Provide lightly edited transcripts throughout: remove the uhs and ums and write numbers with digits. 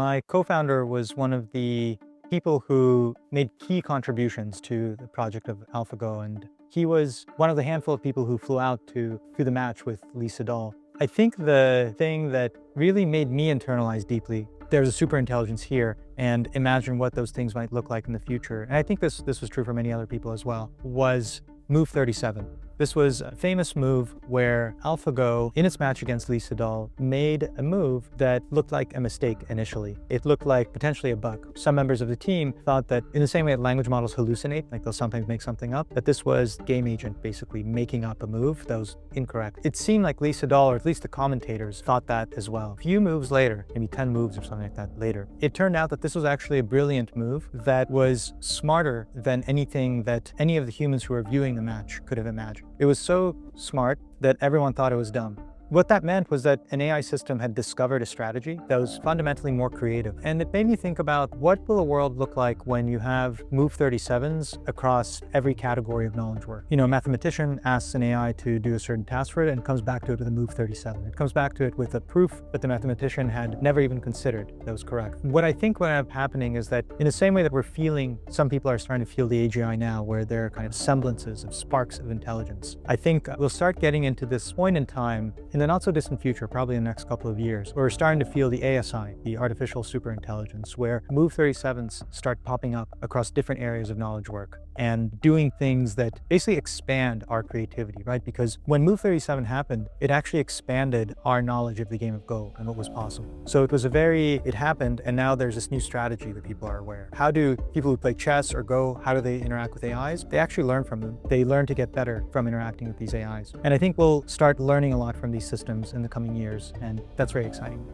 My co-founder was one of the people who made key contributions to the project of AlphaGo, and he was one of the handful of people who flew out to do the match with Lee Sedol. I think the thing that really made me internalize deeply, there's a superintelligence here, and imagine what those things might look like in the future, and I think this was true for many other people as well, was Move 37. This was a famous move where AlphaGo, in its match against Lee Sedol, made a move that looked like a mistake initially. It looked like potentially a bug. Some members of the team thought that in the same way that language models hallucinate, like they'll sometimes make something up, that this was game agent basically making up a move that was incorrect. It seemed like Lee Sedol, or at least the commentators, thought that as well. A few moves later, maybe 10 moves or something like that later, it turned out that this was actually a brilliant move that was smarter than anything that any of the humans who were viewing the match could have imagined. It was so smart that everyone thought it was dumb. What that meant was that an AI system had discovered a strategy that was fundamentally more creative. And it made me think about, what will the world look like when you have Move 37s across every category of knowledge work? You know, a mathematician asks an AI to do a certain task for it and comes back to it with a Move 37. It comes back to it with a proof that the mathematician had never even considered that was correct. What I think will end up happening is that in the same way that we're feeling, some people are starting to feel the AGI now, where there are kind of semblances of sparks of intelligence. I think we'll start getting into this point in time in the not so distant future, probably in the next couple of years, where we're starting to feel the ASI, the artificial superintelligence, where Move 37s start popping up across different areas of knowledge work and doing things that basically expand our creativity, right? Because when Move 37 happened, it actually expanded our knowledge of the game of Go and what was possible. So it happened, and now there's this new strategy that people are aware. How do people who play chess or Go, how do they interact with AIs? They actually learn from them. They learn to get better from interacting with these AIs. And I think we'll start learning a lot from these systems in the coming years, and that's very exciting.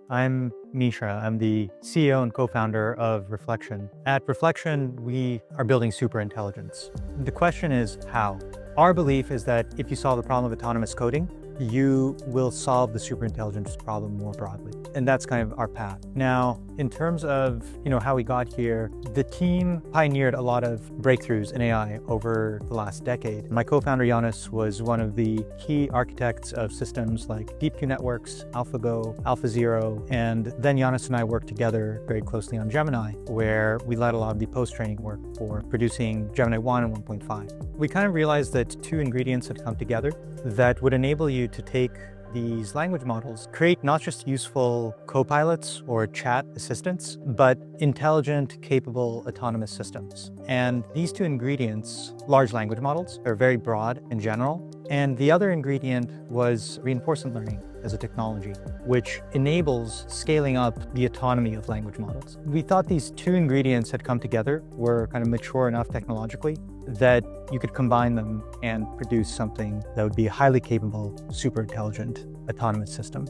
I'm Misha. I'm the CEO and co-founder of Reflection. At Reflection, we are building superintelligence. The question is how? Our belief is that if you solve the problem of autonomous coding, you will solve the superintelligence problem more broadly. And that's kind of our path. Now, in terms of how we got here, the team pioneered a lot of breakthroughs in AI over the last decade. My co-founder Yannis was one of the key architects of systems like DeepQ networks, AlphaGo, AlphaZero, and then Yannis and I worked together very closely on Gemini, where we led a lot of the post-training work for producing Gemini 1 and 1.5. We kind of realized that two ingredients had come together that would enable you to take these language models, create not just useful co-pilots or chat assistants, but intelligent, capable, autonomous systems. And these two ingredients, large language models, are very broad and general. And the other ingredient was reinforcement learning as a technology, which enables scaling up the autonomy of language models. We thought these two ingredients had come together, were kind of mature enough technologically, that you could combine them and produce something that would be a highly capable, super intelligent, autonomous system.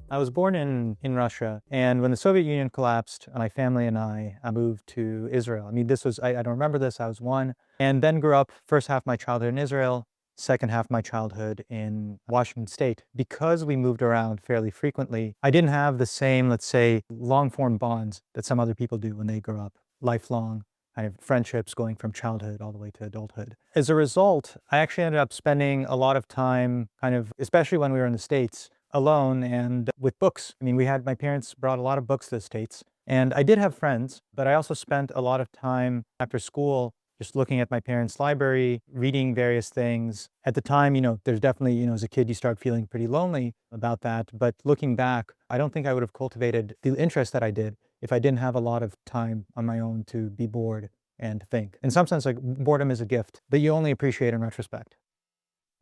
I was born in Russia, and when the Soviet Union collapsed, my family and I moved to Israel. I mean, I don't remember this, I was one, and then grew up first half of my childhood in Israel, second half of my childhood in Washington State. Because we moved around fairly frequently, I didn't have the same, let's say, long-form bonds that some other people do when they grow up, lifelong kind of friendships going from childhood all the way to adulthood. As a result, I actually ended up spending a lot of time especially when we were in the States, alone and with books. I mean, my parents brought a lot of books to the States, and I did have friends, but I also spent a lot of time after school just looking at my parents' library, reading various things. At the time, there's definitely, as a kid, you start feeling pretty lonely about that. But looking back, I don't think I would have cultivated the interest that I did if I didn't have a lot of time on my own to be bored and think. In some sense, like, boredom is a gift that you only appreciate in retrospect.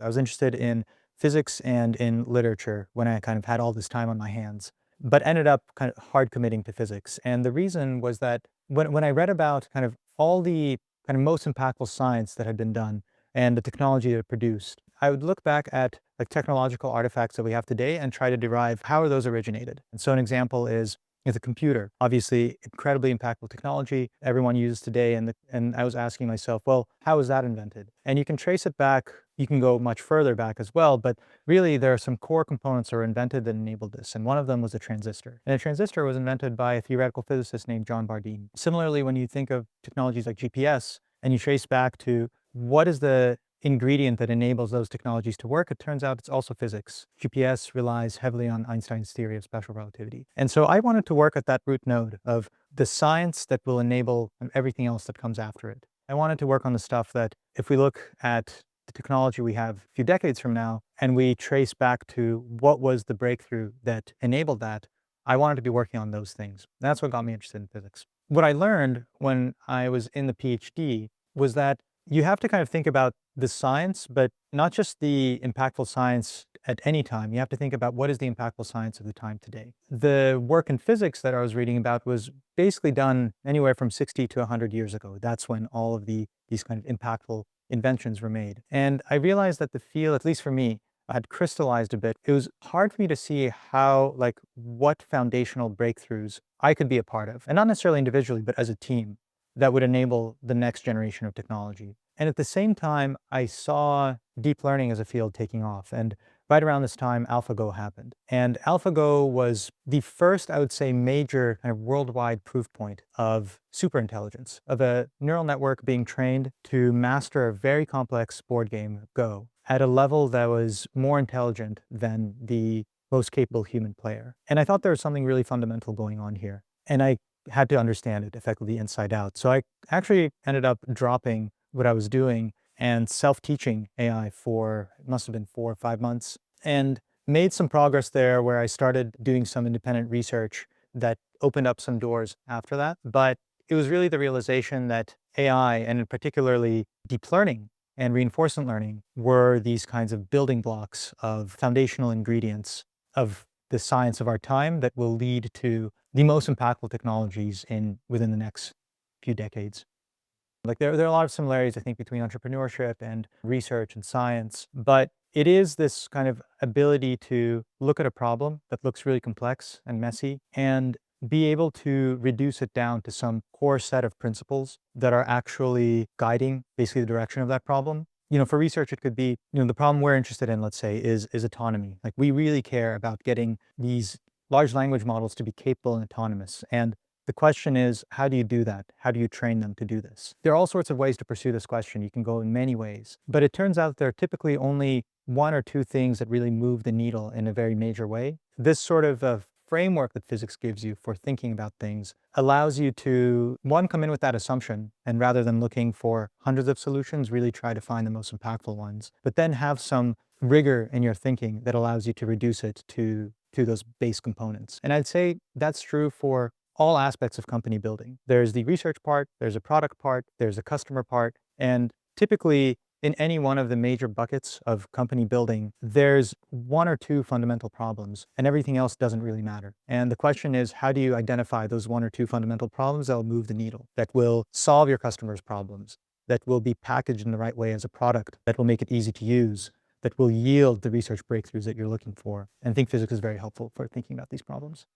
I was interested in physics and in literature when I kind of had all this time on my hands, but ended up kind of hard committing to physics. And the reason was that when I read about kind of all the kind of most impactful science that had been done and the technology that it produced, I would look back at like technological artifacts that we have today and try to derive how those originated. And so an example is the computer, obviously incredibly impactful technology everyone uses today. And I was asking myself, well, how was that invented? And you can trace it back you can go much further back as well, but really there are some core components that were invented that enabled this, and one of them was a transistor. And a transistor was invented by a theoretical physicist named John Bardeen. Similarly, when you think of technologies like GPS and you trace back to what is the ingredient that enables those technologies to work, it turns out it's also physics. GPS relies heavily on Einstein's theory of special relativity. And so I wanted to work at that root node of the science that will enable everything else that comes after it. I wanted to work on the stuff that, if we look at the technology we have a few decades from now, and we trace back to what was the breakthrough that enabled that, I wanted to be working on those things. That's what got me interested in physics. What I learned when I was in the PhD was that you have to kind of think about the science, but not just the impactful science at any time. You have to think about what is the impactful science of the time today. The work in physics that I was reading about was basically done anywhere from 60 to 100 years ago. That's when all of these kind of impactful inventions were made. And I realized that the field, at least for me, had crystallized a bit. It was hard for me to see how, like, what foundational breakthroughs I could be a part of, and not necessarily individually, but as a team, that would enable the next generation of technology. And at the same time, I saw deep learning as a field taking off. And right around this time, AlphaGo happened. And AlphaGo was the first, I would say, major kind of worldwide proof point of superintelligence, of a neural network being trained to master a very complex board game, Go, at a level that was more intelligent than the most capable human player. And I thought there was something really fundamental going on here. And I had to understand it effectively inside out. So I actually ended up dropping what I was doing and self-teaching AI for, it must have been 4 or 5 months, and made some progress there where I started doing some independent research that opened up some doors after that. But it was really the realization that AI, and particularly deep learning and reinforcement learning, were these kinds of building blocks of foundational ingredients of the science of our time that will lead to the most impactful technologies within the next few decades. Like there are a lot of similarities, I think, between entrepreneurship and research and science, but it is this kind of ability to look at a problem that looks really complex and messy and be able to reduce it down to some core set of principles that are actually guiding basically the direction of that problem. For research, it could be, the problem we're interested in, let's say, is autonomy. Like, we really care about getting these large language models to be capable and autonomous. And the question is, how do you do that? How do you train them to do this? There are all sorts of ways to pursue this question. You can go in many ways, but it turns out there are typically only 1 or 2 things that really move the needle in a very major way. This sort of framework that physics gives you for thinking about things allows you to, one, come in with that assumption, and rather than looking for hundreds of solutions, really try to find the most impactful ones, but then have some rigor in your thinking that allows you to reduce it to those base components. And I'd say that's true for all aspects of company building. There's the research part, there's a product part, there's a customer part, and typically in any one of the major buckets of company building, there's 1 or 2 fundamental problems, and everything else doesn't really matter. And the question is, how do you identify those 1 or 2 fundamental problems that will move the needle, that will solve your customers' problems, that will be packaged in the right way as a product, that will make it easy to use, that will yield the research breakthroughs that you're looking for? And I think physics is very helpful for thinking about these problems.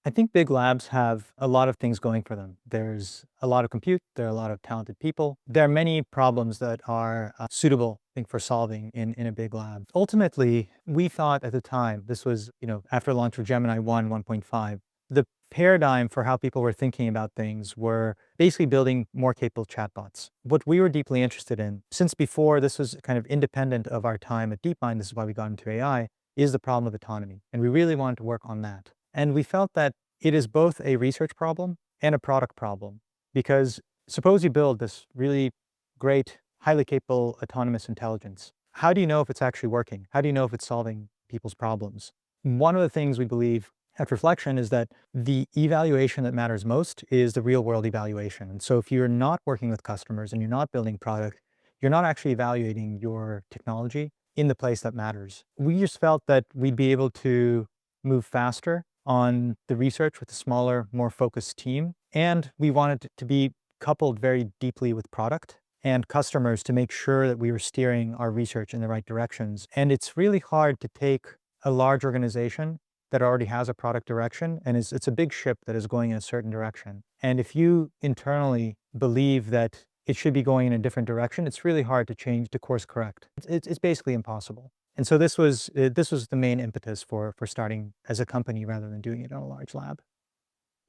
I think big labs have a lot of things going for them. There's a lot of compute, there are a lot of talented people. There are many problems that are suitable, I think, for solving in a big lab. Ultimately, we thought at the time, this was, after the launch of Gemini 1, 1.5, the paradigm for how people were thinking about things were basically building more capable chatbots. What we were deeply interested in, since before this was kind of independent of our time at DeepMind, this is why we got into AI, is the problem of autonomy. And we really wanted to work on that. And we felt that it is both a research problem and a product problem, because suppose you build this really great, highly capable autonomous intelligence. How do you know if it's actually working? How do you know if it's solving people's problems? One of the things we believe at Reflection is that the evaluation that matters most is the real world evaluation. And so if you're not working with customers and you're not building product, you're not actually evaluating your technology in the place that matters. We just felt that we'd be able to move faster on the research with a smaller, more focused team. And we wanted it to be coupled very deeply with product and customers to make sure that we were steering our research in the right directions. And it's really hard to take a large organization that already has a product direction, and it's a big ship that is going in a certain direction. And if you internally believe that it should be going in a different direction, it's really hard to change, to course correct. It's basically impossible. And so this was the main impetus for starting as a company rather than doing it in a large lab.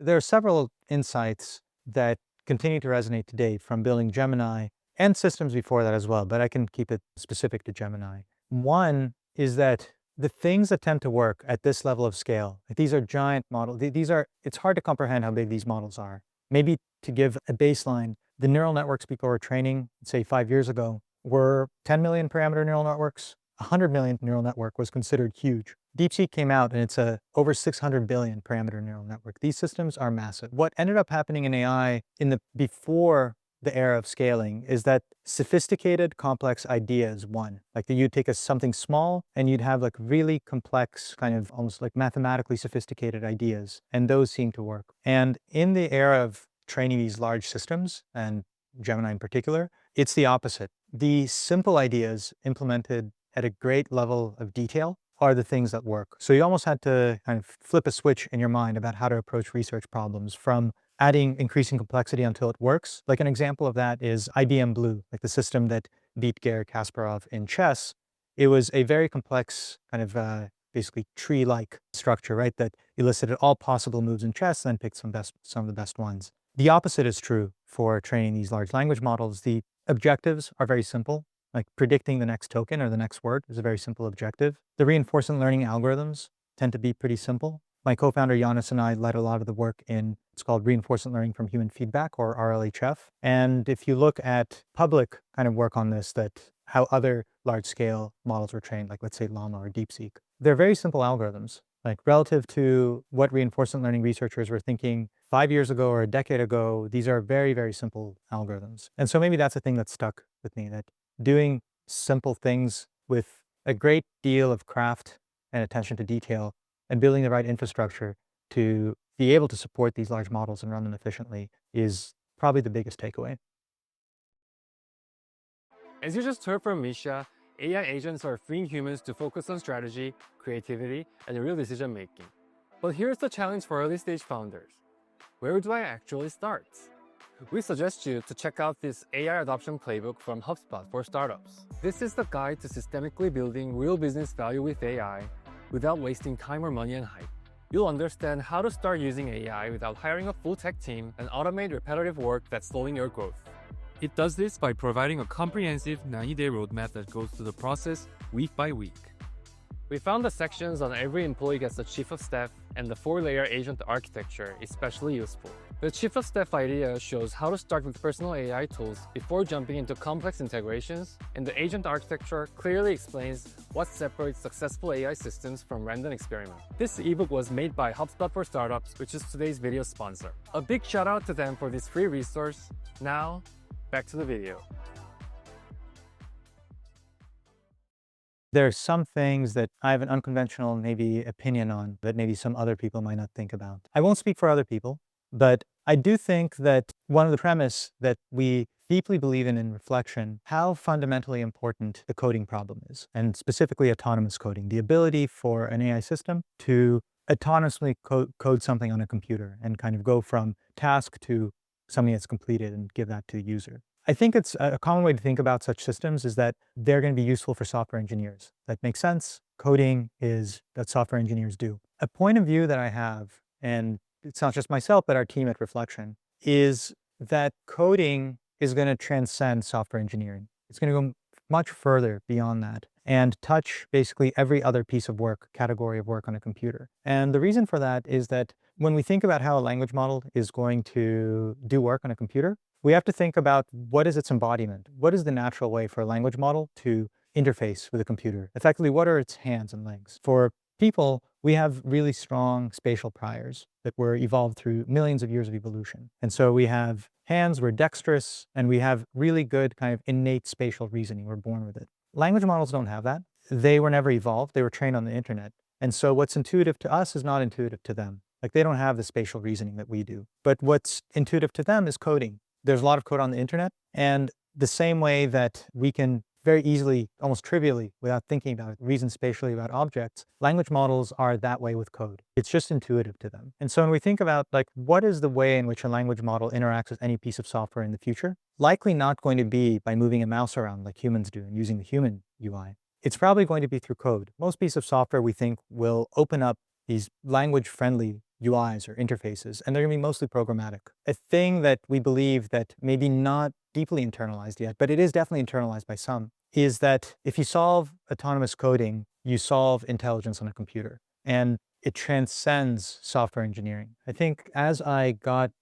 There are several insights that continue to resonate today from building Gemini and systems before that as well, but I can keep it specific to Gemini. One is that the things that tend to work at this level of scale, like these are giant models. It's hard to comprehend how big these models are. Maybe to give a baseline, the neural networks people were training, say 5 years ago, were 10 million parameter neural networks. 100 million neural network was considered huge. DeepSeek came out and it's a over 600 billion parameter neural network. These systems are massive. What ended up happening in AI before the era of scaling is that sophisticated, complex ideas won. Like you'd take something small and you'd have like really complex, kind of almost like mathematically sophisticated ideas, and those seem to work. And in the era of training these large systems, and Gemini in particular, it's the opposite. The simple ideas implemented at a great level of detail are the things that work. So you almost had to kind of flip a switch in your mind about how to approach research problems, from adding increasing complexity until it works. Like an example of that is IBM Blue, like the system that beat Garry Kasparov in chess. It was a very complex kind of basically tree-like structure, right? That elicited all possible moves in chess, then picked some of the best ones. The opposite is true for training these large language models. The objectives are very simple. Like predicting the next token or the next word is a very simple objective. The reinforcement learning algorithms tend to be pretty simple. My co-founder Giannis and I led a lot of the work in, it's called reinforcement learning from human feedback, or RLHF. And if you look at public kind of work on this, that how other large scale models were trained, like let's say Llama or DeepSeek, they're very simple algorithms. Like relative to what reinforcement learning researchers were thinking 5 years ago or a decade ago, these are very, very simple algorithms. And so maybe that's the thing that stuck with me, that doing simple things with a great deal of craft and attention to detail and building the right infrastructure to be able to support these large models and run them efficiently is probably the biggest takeaway. As you just heard from Misha, AI agents are freeing humans to focus on strategy, creativity, and real decision making. But here's the challenge for early stage founders. Where do I actually start? We suggest you to check out this AI adoption playbook from HubSpot for startups. This is the guide to systemically building real business value with AI without wasting time or money and hype. You'll understand how to start using AI without hiring a full tech team and automate repetitive work that's slowing your growth. It does this by providing a comprehensive 90-day roadmap that goes through the process week by week. We found the sections on every employee gets a chief of staff and the 4-layer agent architecture especially useful. The chief of staff idea shows how to start with personal AI tools before jumping into complex integrations, and the agent architecture clearly explains what separates successful AI systems from random experiments. This ebook was made by HubSpot for Startups, which is today's video sponsor. A big shout out to them for this free resource. Now, back to the video. There are some things that I have an unconventional maybe opinion on that maybe some other people might not think about. I won't speak for other people, but I do think that one of the premise that we deeply believe in reflection, how fundamentally important the coding problem is, and specifically autonomous coding, the ability for an AI system to autonomously code something on a computer and kind of go from task to something that's completed and give that to the user. I think it's a common way to think about such systems is that they're going to be useful for software engineers. That makes sense. Coding is what software engineers do. A point of view that I have, and it's not just myself, but our team at Reflection, is that coding is going to transcend software engineering. It's going to go much further beyond that and touch basically every other piece of work, category of work on a computer. And the reason for that is that when we think about how a language model is going to do work on a computer, we have to think about what is its embodiment? What is the natural way for a language model to interface with a computer? Effectively, what are its hands and legs? For people, we have really strong spatial priors that were evolved through millions of years of evolution. And so we have hands, we're dexterous, and we have really good kind of innate spatial reasoning. We're born with it. Language models don't have that. They were never evolved. They were trained on the internet. And so what's intuitive to us is not intuitive to them. Like they don't have the spatial reasoning that we do. But what's intuitive to them is coding. There's a lot of code on the internet, and the same way that we can very easily, almost trivially, without thinking about it, reason spatially about objects. Language models are that way with code. It's just intuitive to them. And so when we think about like, what is the way in which a language model interacts with any piece of software in the future? Likely not going to be by moving a mouse around like humans do and using the human UI. It's probably going to be through code. Most pieces of software we think will open up these language-friendly UIs or interfaces, and they're going to be mostly programmatic. A thing that we believe that maybe not deeply internalized yet, but it is definitely internalized by some, is that if you solve autonomous coding, you solve intelligence on a computer. And it transcends software engineering. I think as I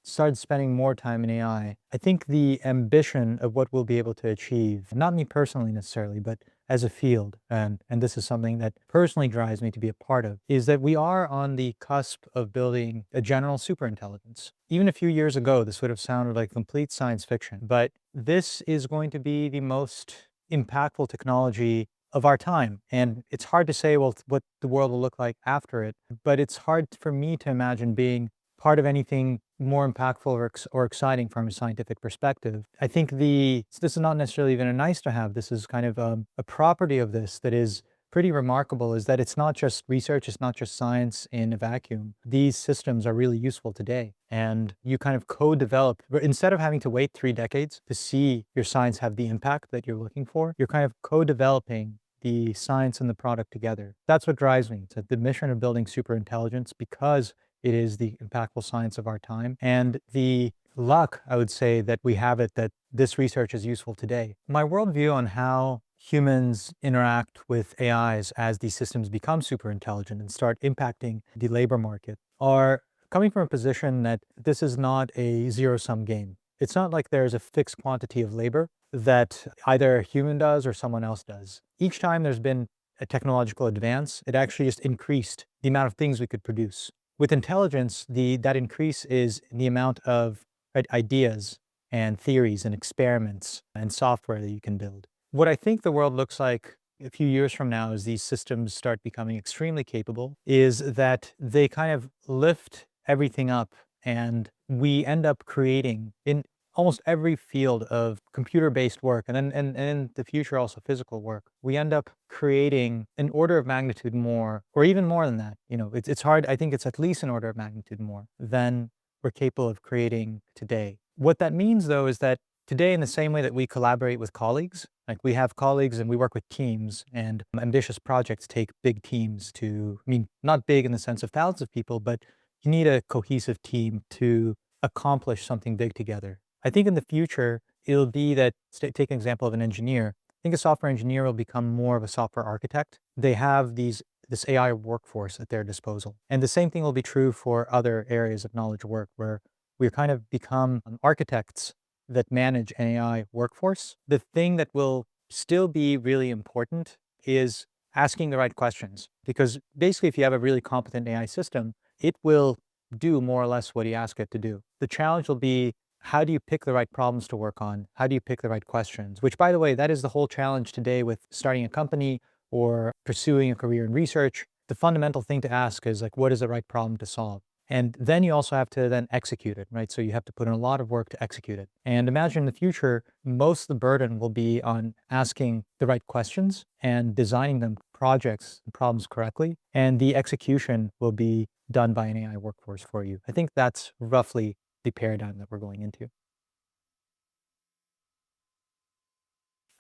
started spending more time in AI, I think the ambition of what we'll be able to achieve, not me personally necessarily, but as a field, and this is something that personally drives me to be a part of, is that we are on the cusp of building a general superintelligence. Even a few years ago, this would have sounded like complete science fiction, but this is going to be the most impactful technology of our time. And it's hard to say, well, what the world will look like after it, but it's hard for me to imagine being part of anything more impactful or exciting from a scientific perspective. I think this is not necessarily even a nice to have. This is kind of a property of this that is pretty remarkable, is that it's not just research, it's not just science in a vacuum. These systems are really useful today. And you kind of co-develop, instead of having to wait 3 decades to see your science have the impact that you're looking for, you're kind of co-developing the science and the product together. That's what drives me. It's the mission of building superintelligence, because it is the impactful science of our time. And the luck, I would say, that we have it, that this research is useful today. My worldview on how humans interact with AIs as these systems become superintelligent and start impacting the labor market are coming from a position that this is not a zero-sum game. It's not like there's a fixed quantity of labor that either a human does or someone else does. Each time there's been a technological advance, it actually just increased the amount of things we could produce. With intelligence, that increase is the amount of ideas and theories and experiments and software that you can build. What I think the world looks like a few years from now, as these systems start becoming extremely capable, is that they kind of lift everything up, and we end up creating in almost every field of computer-based work, and then and in the future also physical work, we end up creating an order of magnitude more, or even more than that. You know, it's hard. I think it's at least an order of magnitude more than we're capable of creating today. What that means, though, is that today, in the same way that we collaborate with colleagues, like we have colleagues and we work with teams, and ambitious projects take big teams to, I mean, not big in the sense of thousands of people, but you need a cohesive team to accomplish something big together. I think in the future, it'll be that, take an example of an engineer. I think a software engineer will become more of a software architect. They have this AI workforce at their disposal. And the same thing will be true for other areas of knowledge work, where we kind of become architects that manage an AI workforce. The thing that will still be really important is asking the right questions. Because basically, if you have a really competent AI system, it will do more or less what you ask it to do. The challenge will be, how do you pick the right problems to work on? How do you pick the right questions? Which, by the way, that is the whole challenge today with starting a company or pursuing a career in research. The fundamental thing to ask is like, what is the right problem to solve? And then you also have to then execute it, right? So you have to put in a lot of work to execute it. And imagine in the future, most of the burden will be on asking the right questions and designing them projects and problems correctly. And the execution will be done by an AI workforce for you. I think that's roughly the paradigm that we're going into.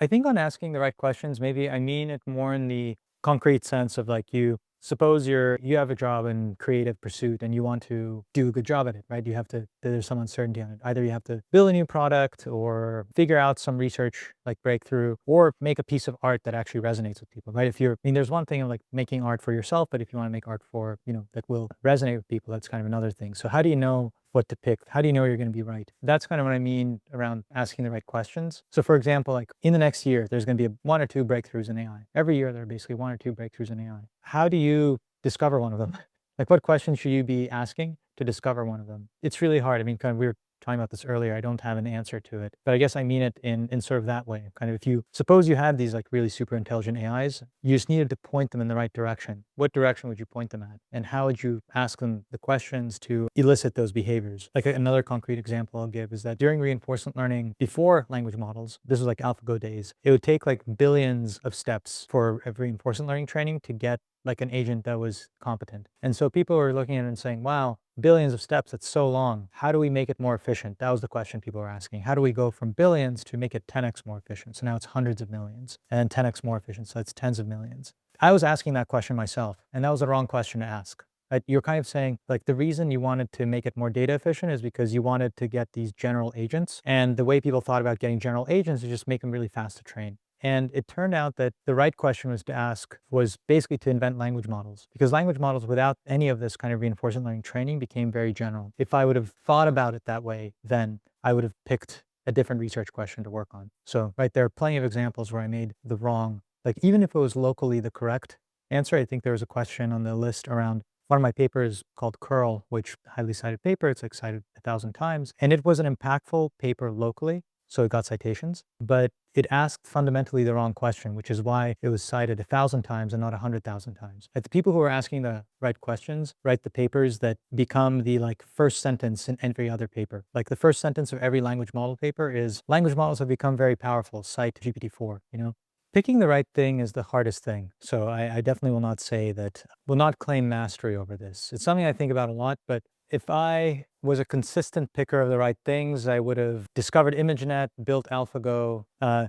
I think on asking the right questions, maybe I mean it more in the concrete sense of like, suppose you have a job in creative pursuit and you want to do a good job at it, right? There's some uncertainty on it. Either you have to build a new product or figure out some research like breakthrough, or make a piece of art that actually resonates with people, right? I mean, there's one thing of like making art for yourself, but if you want to make art for, that will resonate with people, that's kind of another thing. So how do you know what to pick? How do you know you're going to be right? That's kind of what I mean around asking the right questions. So for example, like in the next year, there's going to be 1 or 2 breakthroughs in AI. Every year, there are basically 1 or 2 breakthroughs in AI. How do you discover one of them? Like, what questions should you be asking to discover one of them? It's really hard. I mean, kind of, we're talking about this earlier. I don't have an answer to it, but I guess I mean it in sort of that way. Kind of, if you suppose you had these like really super intelligent AIs, you just needed to point them in the right direction. What direction would you point them at? And how would you ask them the questions to elicit those behaviors? Like another concrete example I'll give is that during reinforcement learning, before language models, this was like AlphaGo days, it would take like billions of steps for every reinforcement learning training to get like an agent that was competent. And so people were looking at it and saying, wow, billions of steps, that's so long. How do we make it more efficient? That was the question people were asking. How do we go from billions to make it 10x more efficient? So now it's hundreds of millions, and 10x more efficient, so it's tens of millions. I was asking that question myself, and that was the wrong question to ask. You're kind of saying, like, the reason you wanted to make it more data efficient is because you wanted to get these general agents. And the way people thought about getting general agents is just make them really fast to train. And it turned out that the right question was to ask was basically to invent language models, because language models without any of this kind of reinforcement learning training became very general. If I would have thought about it that way, then I would have picked a different research question to work on. So, right, there are plenty of examples where I made the wrong, like even if it was locally the correct answer. I think there was a question on the list around one of my papers called Curl, which highly cited paper. It's like cited 1,000 times, and it was an impactful paper locally, so it got citations, but it asked fundamentally the wrong question, which is why it was cited 1,000 times and not 100,000 times. Like, the people who are asking the right questions write the papers that become the like first sentence in every other paper. Like the first sentence of every language model paper is, language models have become very powerful, cite GPT-4, you know? Picking the right thing is the hardest thing. So I definitely will not say that, will not claim mastery over this. It's something I think about a lot, but if I was a consistent picker of the right things, I would have discovered ImageNet, built AlphaGo,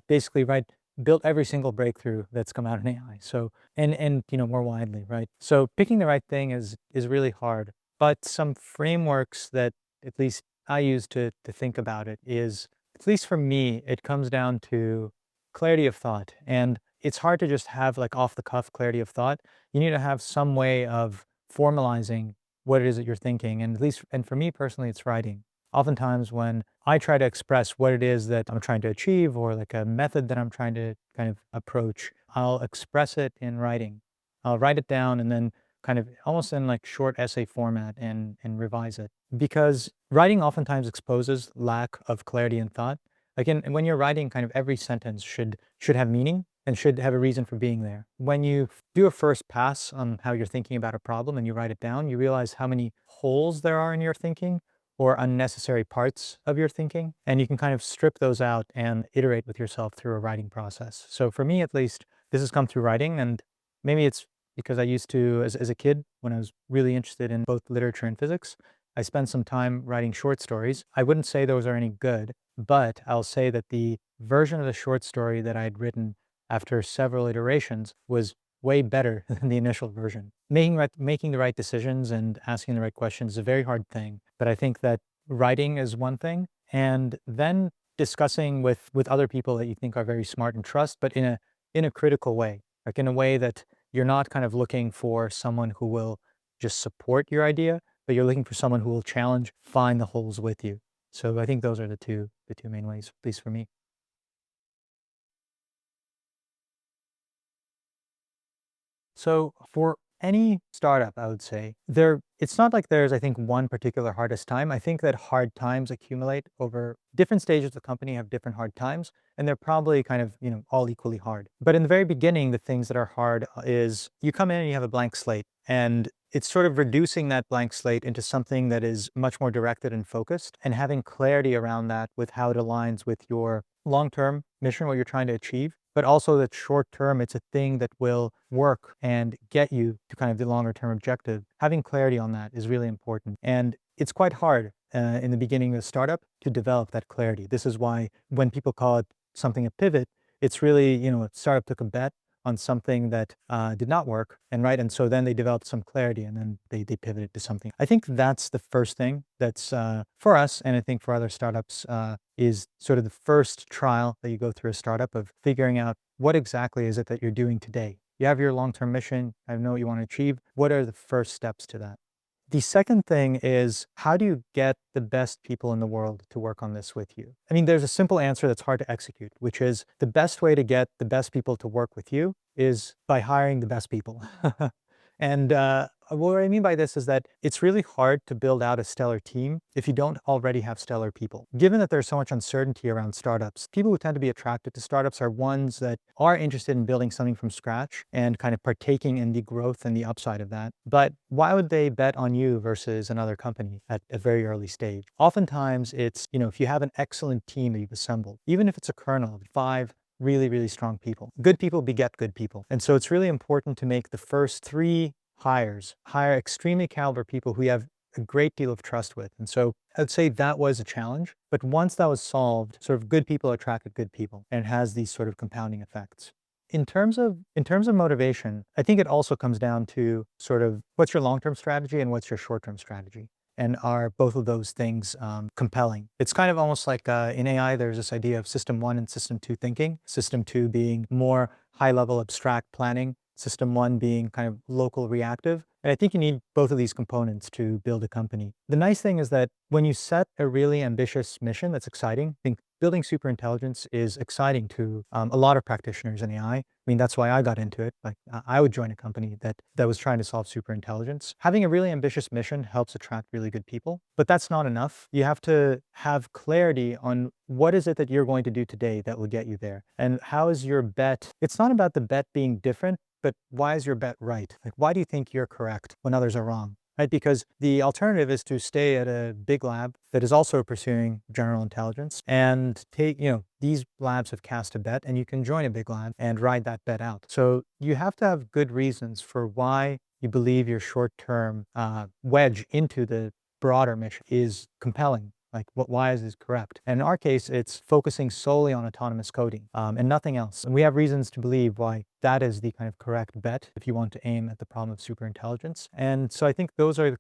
basically, right, built every single breakthrough that's come out in AI. So, and you know, more widely, right? So picking the right thing is really hard. But some frameworks that at least I use to think about it is, at least for me, it comes down to clarity of thought. And it's hard to just have like off the cuff clarity of thought. You need to have some way of formalizing what it is that you're thinking. And at least, and for me personally, it's writing. Oftentimes when I try to express what it is that I'm trying to achieve, or like a method that I'm trying to kind of approach, I'll express it in writing. I'll write it down and then kind of almost in like short essay format and revise it. Because writing oftentimes exposes lack of clarity in thought. Like when you're writing, kind of every sentence should have meaning and should have a reason for being there. When you do a first pass on how you're thinking about a problem and you write it down, you realize how many holes there are in your thinking or unnecessary parts of your thinking. And you can kind of strip those out and iterate with yourself through a writing process. So for me, at least, this has come through writing. And maybe it's because I used to, as a kid, when I was really interested in both literature and physics, I spent some time writing short stories. I wouldn't say those are any good, but I'll say that the version of the short story that I had written after several iterations was way better than the initial version. Making the right decisions and asking the right questions is a very hard thing, but I think that writing is one thing, and then discussing with other people that you think are very smart and trust, but in a critical way, like in a way that you're not kind of looking for someone who will just support your idea, but you're looking for someone who will challenge, find the holes with you. So I think those are the two main ways, at least for me. So for any startup, I would say it's not like there's, I think, one particular hardest time. I think that hard times accumulate over different stages of the company, have different hard times, and they're probably kind of, you know, all equally hard. But in the very beginning, the things that are hard is you come in and you have a blank slate, and it's sort of reducing that blank slate into something that is much more directed and focused, and having clarity around that with how it aligns with your long-term mission, what you're trying to achieve, but also that short term, it's a thing that will work and get you to kind of the longer term objective. Having clarity on that is really important. And it's quite hard in the beginning of a startup to develop that clarity. This is why when people call it something a pivot, it's really, you know, a startup took a bet on something that did not work, and so then they developed some clarity, and then they pivoted to something. I think that's the first thing that's for us, and I think for other startups, is sort of the first trial that you go through a startup of figuring out what exactly is it that you're doing today. You have your long-term mission, I know what you want to achieve. What are the first steps to that? The second thing is, how do you get the best people in the world to work on this with you? I mean, there's a simple answer that's hard to execute, which is the best way to get the best people to work with you is by hiring the best people. And what I mean by this is that it's really hard to build out a stellar team if you don't already have stellar people. Given that there's so much uncertainty around startups, people who tend to be attracted to startups are ones that are interested in building something from scratch and kind of partaking in the growth and the upside of that. But why would they bet on you versus another company at a very early stage? Oftentimes it's, if you have an excellent team that you've assembled, even if it's a kernel of 5 really, really strong people. Good people beget good people. And so it's really important to make the first 3 hires, hire extremely caliber people who you have a great deal of trust with. And so I'd say that was a challenge. But once that was solved, sort of good people attracted good people, and it has these sort of compounding effects. In terms of motivation, I think it also comes down to sort of what's your long-term strategy and what's your short-term strategy. And are both of those things compelling? It's kind of almost like in AI, there's this idea of system 1 and system 2 thinking. System 2 being more high-level abstract planning, system 1 being kind of local reactive. And I think you need both of these components to build a company. The nice thing is that when you set a really ambitious mission that's exciting, I think building superintelligence is exciting to a lot of practitioners in AI. I mean, that's why I got into it. Like, I would join a company that was trying to solve superintelligence. Having a really ambitious mission helps attract really good people, but that's not enough. You have to have clarity on what is it that you're going to do today that will get you there, and how is your bet. It's not about the bet being different, but why is your bet right? Like, why do you think you're correct when others are wrong? Right? Because the alternative is to stay at a big lab that is also pursuing general intelligence and take, these labs have cast a bet and you can join a big lab and ride that bet out. So you have to have good reasons for why you believe your short-term wedge into the broader mission is compelling. Like, why is this correct? And in our case, it's focusing solely on autonomous coding and nothing else. And we have reasons to believe why that is the kind of correct bet if you want to aim at the problem of superintelligence. And so I think those are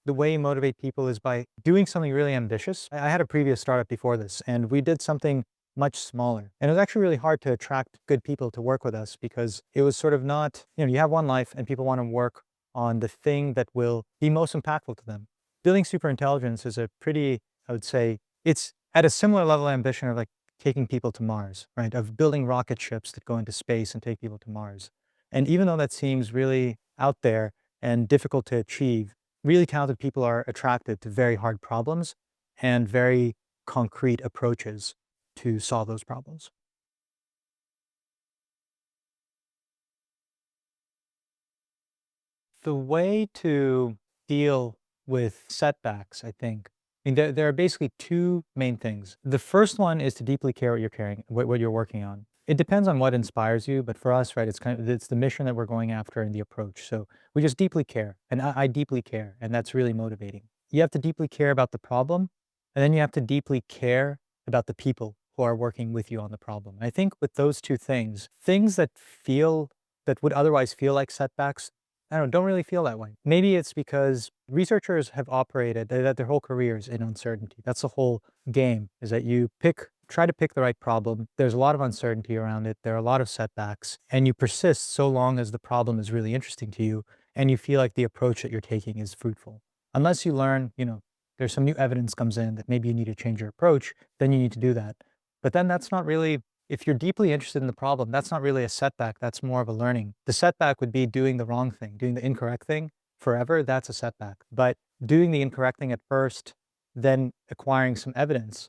the way you motivate people is by doing something really ambitious. I had a previous startup before this, and we did something much smaller. And it was actually really hard to attract good people to work with us because it was sort of not, you have one life and people want to work on the thing that will be most impactful to them. Building superintelligence is a pretty, I would say, it's at a similar level of ambition of like taking people to Mars, right? Of building rocket ships that go into space and take people to Mars. And even though that seems really out there and difficult to achieve, really talented people are attracted to very hard problems and very concrete approaches to solve those problems. The way to deal with setbacks, I think, I mean, there are basically 2 main things. The first one is to deeply care what you're working on. It depends on what inspires you, but for us, right, it's the mission that we're going after and the approach. So we just deeply care, and I deeply care, and that's really motivating. You have to deeply care about the problem, and then you have to deeply care about the people who are working with you on the problem. I think with those 2 things that would otherwise feel like setbacks, I don't really feel that way. Maybe it's because researchers have operated that their whole careers in uncertainty. That's the whole game, is that you try to pick the right problem. There's a lot of uncertainty around it. There are a lot of setbacks, and you persist so long as the problem is really interesting to you and you feel like the approach that you're taking is fruitful. Unless you learn, there's some new evidence comes in that maybe you need to change your approach, then you need to do that. But then that's not really, if you're deeply interested in the problem, that's not really a setback, that's more of a learning. The setback would be doing the wrong thing, doing the incorrect thing forever, that's a setback. But doing the incorrect thing at first, then acquiring some evidence,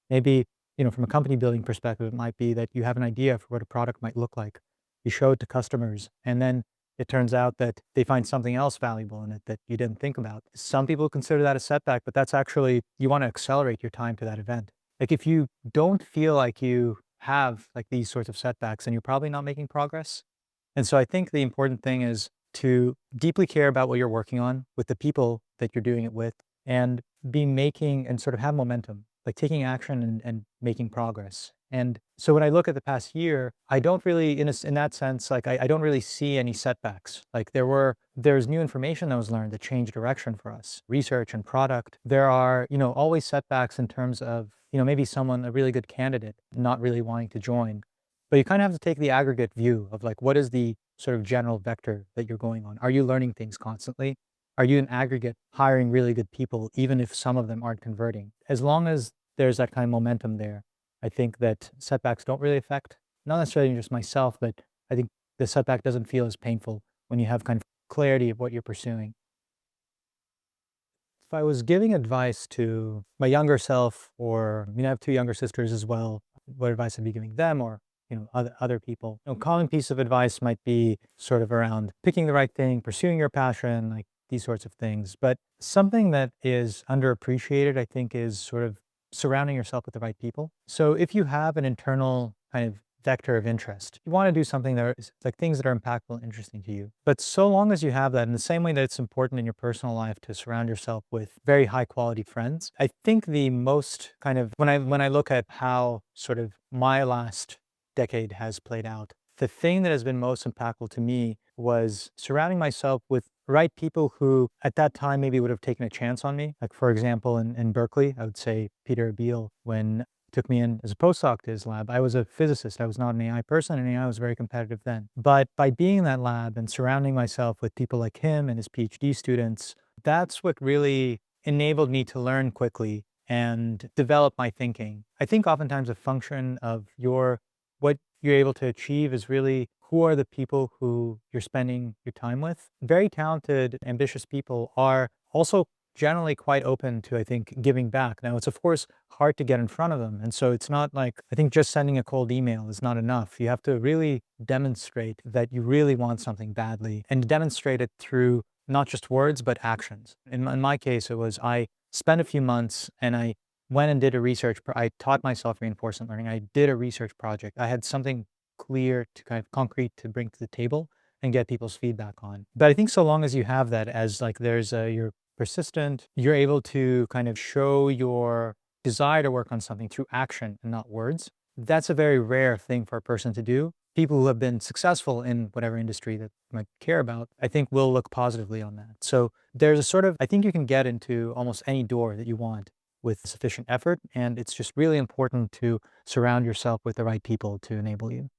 maybe, from a company building perspective, it might be that you have an idea for what a product might look like. You show it to customers, and then it turns out that they find something else valuable in it that you didn't think about. Some people consider that a setback, but that's actually, you want to accelerate your time to that event. Like, if you don't feel like you have like these sorts of setbacks, and you're probably not making progress. And so I think the important thing is to deeply care about what you're working on with the people that you're doing it with, and be making and sort of have momentum, like taking action and making progress. And so when I look at the past year, I don't really, in that sense, like I don't really see any setbacks. Like there's new information that was learned that changed direction for us, research and product. There are, always setbacks in terms of, maybe someone, a really good candidate, not really wanting to join. But you kind of have to take the aggregate view of like, what is the sort of general vector that you're going on? Are you learning things constantly? Are you in aggregate hiring really good people, even if some of them aren't converting? As long as there's that kind of momentum there, I think that setbacks don't really affect, not necessarily just myself, but I think the setback doesn't feel as painful when you have kind of clarity of what you're pursuing. If I was giving advice to my younger self, or I have two younger sisters as well, what advice I'd be giving them, or other people. Common piece of advice might be sort of around picking the right thing, pursuing your passion, like these sorts of things. But something that is underappreciated, I think, is sort of surrounding yourself with the right people. So if you have an internal kind of vector of interest, you want to do something that is like things that are impactful and interesting to you. But so long as you have that, in the same way that it's important in your personal life to surround yourself with very high quality friends, I think the most kind of when I look at how sort of my last decade has played out, the thing that has been most impactful to me was surrounding myself with right people who at that time maybe would have taken a chance on me. Like for example, in Berkeley, I would say Peter Beal, when took me in as a postdoc to his lab. I was a physicist. I was not an AI person, and AI was very competitive then. But by being in that lab and surrounding myself with people like him and his PhD students, that's what really enabled me to learn quickly and develop my thinking. I think oftentimes a function of what you're able to achieve is really who are the people who you're spending your time with. Very talented, ambitious people are also generally quite open to, I think, giving back. Now, it's of course hard to get in front of them. And so it's not like, I think just sending a cold email is not enough. You have to really demonstrate that you really want something badly, and demonstrate it through not just words, but actions. In my case, it was I spent a few months and I went and did a I taught myself reinforcement learning. I did a research project. I had something clear to kind of concrete to bring to the table and get people's feedback on. But I think so long as you have that as like you're persistent, you're able to kind of show your desire to work on something through action and not words. That's a very rare thing for a person to do. People who have been successful in whatever industry that you might care about, I think will look positively on that. So there's a sort of, I think you can get into almost any door that you want with sufficient effort. And it's just really important to surround yourself with the right people to enable you.